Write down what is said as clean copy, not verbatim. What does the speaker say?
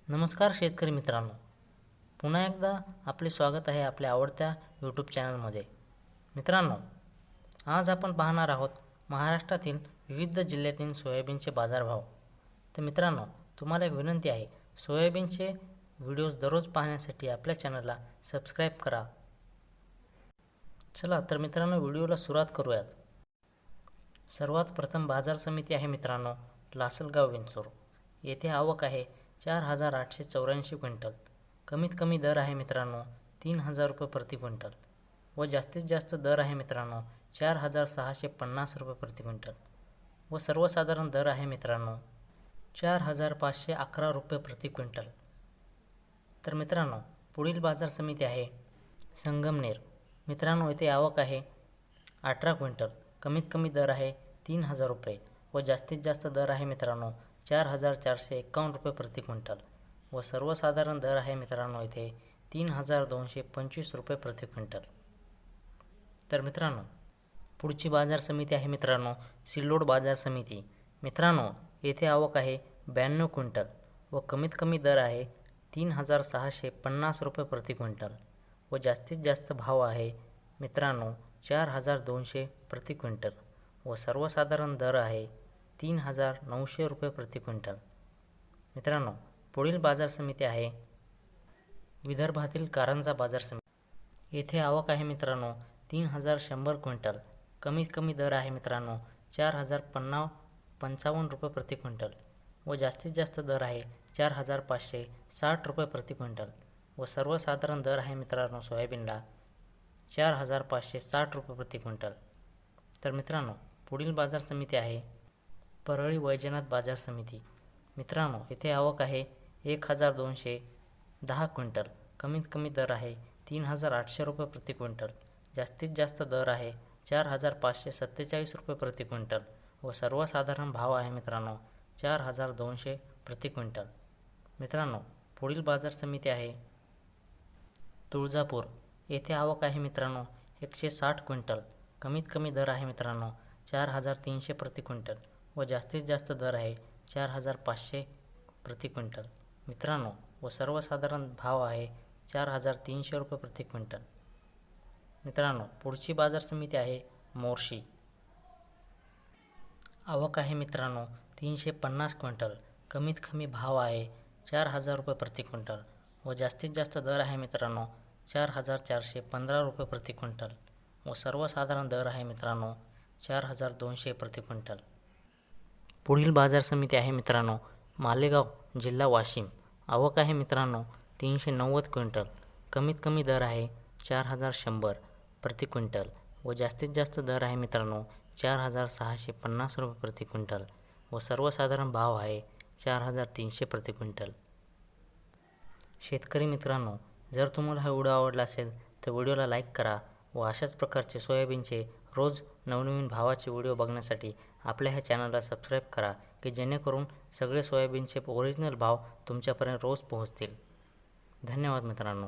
नमस्कार शेतकरी मित्रांनो, पुन्हा एकदा आपले स्वागत आहे आपल्या आवडत्या यूट्यूब चॅनलमध्ये. मित्रांनो, आज आपण पाहणार आहोत महाराष्ट्रातील विविध जिल्ह्यातील सोयाबीनचे बाजारभाव. तर मित्रांनो, तुम्हाला एक विनंती आहे, सोयाबीनचे व्हिडिओज दररोज पाहण्यासाठी आपल्या चॅनलला सबस्क्राईब करा. चला तर मित्रांनो, व्हिडिओला सुरुवात करूयात. सर्वात प्रथम बाजार समिती आहे मित्रांनो लासलगाव विंचूर. येथे आवक आहे 4,884 क्विंटल. कमीत कमी दर आहे मित्रांनो 3,000 रुपये प्रति क्विंटल व जास्तीत जास्त दर आहे मित्रांनो 4,650 रुपये प्रति क्विंटल व सर्वसाधारण दर आहे मित्रांनो 4,511 रुपये प्रति क्विंटल. तर मित्रांनो, पुढील बाजार समिती आहे संगमनेर. मित्रांनो, येथे आवक आहे 18 क्विंटल. कमीत कमी दर आहे 3,000 रुपये व जास्तीत जास्त दर आहे मित्रांनो 4,451 रुपये प्रति क्विंटल व सर्वसाधारण दर आहे मित्रांनो इथे 3,225 रुपये प्रति क्विंटल. तर मित्रांनो, पुढची बाजार समिती आहे मित्रांनो सिल्लोड बाजार समिती. मित्रांनो, येथे आवक आहे 92 क्विंटल व कमीत कमी दर आहे 3,650 रुपये प्रति क्विंटल व जास्तीत जास्त भाव आहे मित्रांनो 4,200 प्रति क्विंटल व सर्वसाधारण दर आहे 3,900 रुपये प्रति क्विंटल. मित्रांनो, पुढील बाजार समिती आहे विदर्भातील कारंजा बाजार समिती. येथे आवक आहे मित्रांनो 3,100 क्विंटल. कमीत कमी दर आहे मित्रांनो 4,055 रुपये प्रति क्विंटल व जास्तीत जास्त दर आहे 4,560 रुपये प्रति क्विंटल व सर्वसाधारण दर आहे मित्रांनो सोयाबीनला 4,560 रुपये प्रति क्विंटल. तर मित्रांनो, पुढील बाजार समिती आहे परळी वैजनाथ बाजार समिती. मित्रांनो, येथे आवक आहे 1,210 क्विंटल. कमीत कमी दर आहे 3,800 रुपये प्रति क्विंटल. जास्तीत जास्त दर आहे 4,547 रुपये प्रति क्विंटल व सर्वसाधारण भाव आहे मित्रांनो 4,200 प्रति क्विंटल. मित्रांनो, पुढील बाजार समिती आहे तुळजापूर. येथे आवक आहे मित्रांनो 160 क्विंटल. कमीत कमी दर आहे मित्रांनो 4,300 प्रति क्विंटल व जास्तीत जास्त दर आहे 4,500 प्रति क्विंटल मित्रांनो व सर्वसाधारण भाव आहे 4,300 रुपये प्रति क्विंटल. मित्रांनो, पुढची बाजार समिती आहे मोर्शी. आवक आहे मित्रांनो 350 क्विंटल. कमीत कमी भाव आहे 4,000 रुपये प्रति क्विंटल व जास्तीत जास्त दर आहे मित्रांनो 4,415 रुपये प्रति क्विंटल व सर्वसाधारण दर आहे मित्रांनो 4,200 प्रति क्विंटल. पुढील बाजार समिती आहे मित्रांनो मालेगाव जिल्हा वाशिम. आवक आहे मित्रांनो 390 क्विंटल. कमीत कमी दर आहे 4,100 प्रति क्विंटल व जास्तीत जास्त दर आहे मित्रांनो 4,650 रुपये प्रति क्विंटल व सर्वसाधारण भाव आहे 4,300 प्रति क्विंटल. शेतकरी मित्रांनो, जर तुम्हाला हा व्हिडिओ आवडला असेल तर व्हिडिओला लाईक करा व अशाच प्रकारचे सोयाबीनचे रोज नवनवीन भावाचे व्हिडिओ बघण्यासाठी आपल्या ह्या चॅनलला सबस्क्राईब करा की जेणेकरून सगळे सोयाबीनचे ओरिजिनल भाव तुमच्यापर्यंत रोज पोहोचतील. धन्यवाद मित्रांनो.